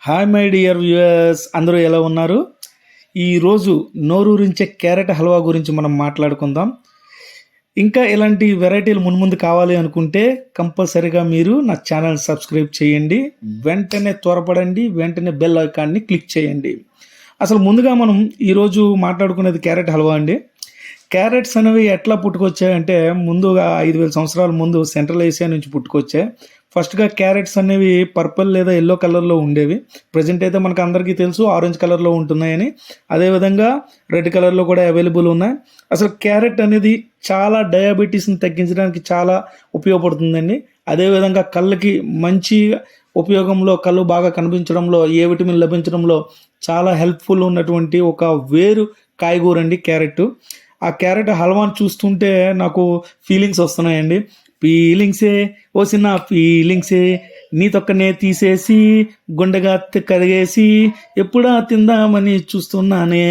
Hi my dear viewers, అందరూ ఎలా ఉన్నారు? ఈరోజు నోరూరించే క్యారెట్ హల్వా గురించి మనం మాట్లాడుకుందాం. ఇంకా ఇలాంటి వెరైటీలు మున్ముందు కావాలి అనుకుంటే కంపల్సరీగా మీరు నా ఛానల్ సబ్స్క్రైబ్ చేయండి. వెంటనే త్వరపడండి, వెంటనే బెల్ ఐకాన్ని క్లిక్ చేయండి. అసలు ముందుగా మనం ఈరోజు మాట్లాడుకునేది క్యారెట్ హల్వా అండి. క్యారెట్స్ అనేవి ఎట్లా పుట్టుకొచ్చాయంటే ముందుగా 5,000 సంవత్సరాల ముందు సెంట్రల్ ఏషియా నుంచి పుట్టుకొచ్చాయి. ఫస్ట్గా క్యారెట్స్ అనేవి పర్పుల్ లేదా ఎల్లో కలర్లో ఉండేవి. ప్రజెంట్ అయితే మనకు అందరికీ తెలుసు ఆరెంజ్ కలర్లో ఉంటున్నాయని. అదేవిధంగా రెడ్ కలర్లో కూడా అవైలబుల్ ఉన్నాయి. అసలు క్యారెట్ అనేది చాలా డయాబెటీస్ని తగ్గించడానికి చాలా ఉపయోగపడుతుందండి. అదేవిధంగా కళ్ళకి మంచి ఉపయోగంలో, కళ్ళు బాగా కనిపించడంలో, ఏ విటమిన్ లభించడంలో చాలా హెల్ప్ఫుల్ ఉన్నటువంటి ఒక వేరు కాయగూర అండి క్యారెట్. ఆ క్యారెట్ హల్వాని చూస్తుంటే నాకు ఫీలింగ్స్ వస్తున్నాయండి. ఫీలింగ్సే ఓసిన ఫీలింగ్సే నీ తొక్కనే తీసేసి గుండెగా కరిగేసి ఎప్పుడా తిందామని చూస్తున్నానే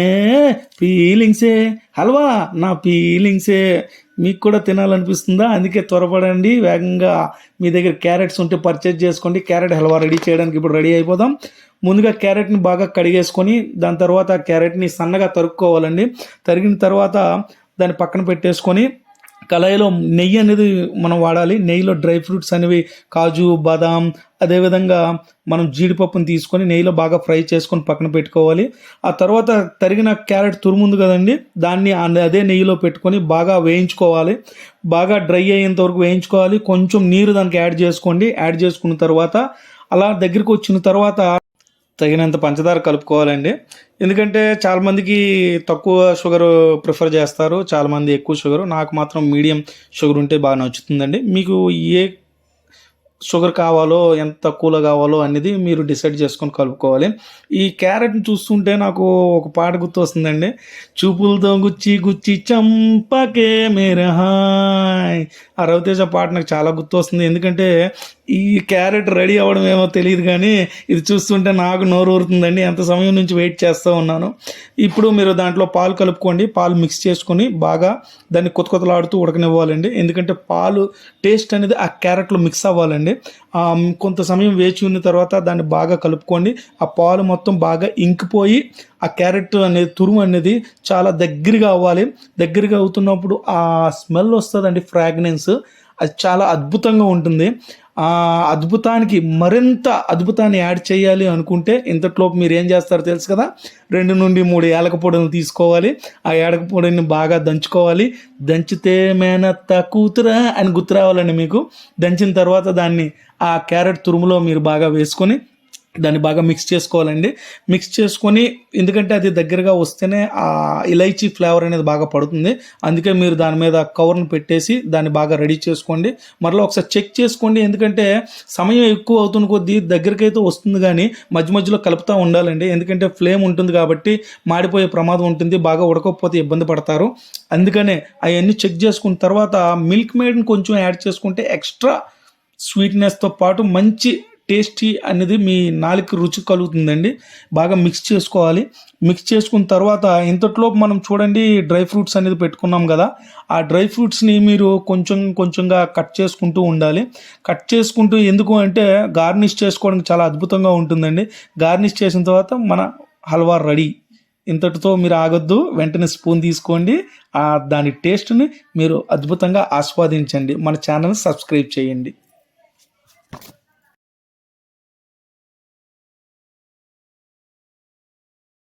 ఫీలింగ్సే హల్వా నా ఫీలింగ్సే. మీకు కూడా తినాలనిపిస్తుందా? అందుకే త్వరపడండి, వేగంగా మీ దగ్గర క్యారెట్స్ ఉంటే పర్చేజ్ చేసుకోండి. క్యారెట్ హల్వా రెడీ చేయడానికి ఇప్పుడు రెడీ అయిపోదాం. ముందుగా క్యారెట్ని బాగా కడిగేసుకొని దాని తర్వాత క్యారెట్ని సన్నగా తరుక్కోవాలండి. తరిగిన తర్వాత దాన్ని పక్కన పెట్టేసుకొని కళాయిలో నెయ్యి అనేది మనం వాడాలి. నెయ్యిలో డ్రై ఫ్రూట్స్ అనేవి కాజు, బాదాం, అదేవిధంగా మనం జీడిపప్పుని తీసుకొని నెయ్యిలో బాగా ఫ్రై చేసుకొని పక్కన పెట్టుకోవాలి. ఆ తర్వాత తరిగిన క్యారెట్ తురుముంది కదండి, దాన్ని అదే నెయ్యిలో పెట్టుకొని బాగా వేయించుకోవాలి. బాగా డ్రై అయ్యేంత వరకు వేయించుకోవాలి. కొంచెం నీరు దానికి యాడ్ చేసుకోండి. యాడ్ చేసుకున్న తర్వాత అలా దగ్గరికి వచ్చిన తర్వాత తగినంత పంచదార కలుపుకోవాలండి. ఎందుకంటే చాలామందికి తక్కువ షుగర్ ప్రిఫర్ చేస్తారు, చాలామంది ఎక్కువ షుగర్. నాకు మాత్రం మీడియం షుగర్ ఉంటే బాగా నచ్చుతుందండి. మీకు ఏ షుగర్ కావాలో, ఎంత తక్కువలో కావాలో అనేది మీరు డిసైడ్ చేసుకొని కలుపుకోవాలి. ఈ క్యారెట్ని చూస్తుంటే నాకు ఒక పాట గుర్తు వస్తుందండి. చూపులతో గుచ్చి గుచ్చి చంపకే మేరే హాయ్. ఆ రవితేజ పాట నాకు చాలా గుర్తు వస్తుంది. ఎందుకంటే ఈ క్యారెట్ రెడీ అవ్వడం ఏమో తెలియదు కానీ ఇది చూస్తుంటే నాకు నోరు ఊరుతుందండి. ఎంత సమయం నుంచి వెయిట్ చేస్తూ ఉన్నాను. ఇప్పుడు మీరు దాంట్లో పాలు కలుపుకోండి. పాలు మిక్స్ చేసుకొని బాగా దాన్ని కొత్తలాడుతూ ఉడకనివ్వాలండి. ఎందుకంటే పాలు టేస్ట్ అనేది ఆ క్యారెట్లో మిక్స్ అవ్వాలండి. కొంత సమయం వేచి ఉన్న తర్వాత దాన్ని బాగా కలుపుకోండి. ఆ పాలు మొత్తం బాగా ఇంకిపోయి ఆ క్యారెట్ అనేది తురుము అనేది చాలా దగ్గరగా అవ్వాలి. దగ్గరగా అవుతున్నప్పుడు ఆ స్మెల్ వస్తుందండి, ఫ్రాగ్రెన్స్. అది చాలా అద్భుతంగా ఉంటుంది. ఆ అద్భుతానికి మరింత అద్భుతాన్ని యాడ్ చేయాలి అనుకుంటే ఇంతట్లోపు మీరు ఏం చేస్తారో తెలుసు కదా. 2 నుండి 3 యాలక పొడిని తీసుకోవాలి. ఆ యాలక పొడిని బాగా దంచుకోవాలి. దంచితే మేనత్త కూతురా అని గుర్తు రావాలండి మీకు. దంచిన తర్వాత దాన్ని ఆ క్యారెట్ తురుములో మీరు బాగా వేసుకొని దాన్ని బాగా మిక్స్ చేసుకోవాలండి. మిక్స్ చేసుకొని, ఎందుకంటే అది దగ్గరగా వస్తేనే ఆ ఇలైచీ ఫ్లేవర్ అనేది బాగా పడుతుంది. అందుకే మీరు దాని మీద కవర్ను పెట్టేసి దాన్ని బాగా రెడీ చేసుకోండి. మరలా ఒకసారి చెక్ చేసుకోండి. ఎందుకంటే సమయం ఎక్కువ అవుతున్న కొద్దీ దగ్గరికైతే వస్తుంది కానీ మధ్య మధ్యలో కలుపుతూ ఉండాలండి. ఎందుకంటే ఫ్లేమ్ ఉంటుంది కాబట్టి మాడిపోయే ప్రమాదం ఉంటుంది. బాగా ఉడకపోతే ఇబ్బంది పడతారు. అందుకనే అవన్నీ చెక్ చేసుకున్న తర్వాత మిల్క్ మేడ్ని కొంచెం యాడ్ చేసుకుంటే ఎక్స్ట్రా స్వీట్నెస్తో పాటు మంచి టేస్టీ అనేది మీ నాలుక రుచి కలుగుతుందండి. బాగా మిక్స్ చేసుకోవాలి. మిక్స్ చేసుకున్న తర్వాత ఇంతట్లోపు మనం చూడండి డ్రై ఫ్రూట్స్ అనేది పెట్టుకున్నాం కదా. ఆ డ్రై ఫ్రూట్స్ని మీరు కొంచెం కొంచెంగా కట్ చేసుకుంటూ ఉండాలి. కట్ చేసుకుంటూ, ఎందుకు అంటే గార్నిష్ చేసుకోవడానికి చాలా అద్భుతంగా ఉంటుందండి. గార్నిష్ చేసిన తర్వాత మన హల్వా రెడీ. ఇంతటితో మీరు ఆగొద్దు, వెంటనే స్పూన్ తీసుకోండి. దాని టేస్ట్ని మీరు అద్భుతంగా ఆస్వాదించండి. మన ఛానల్ని సబ్స్క్రైబ్ చేయండి.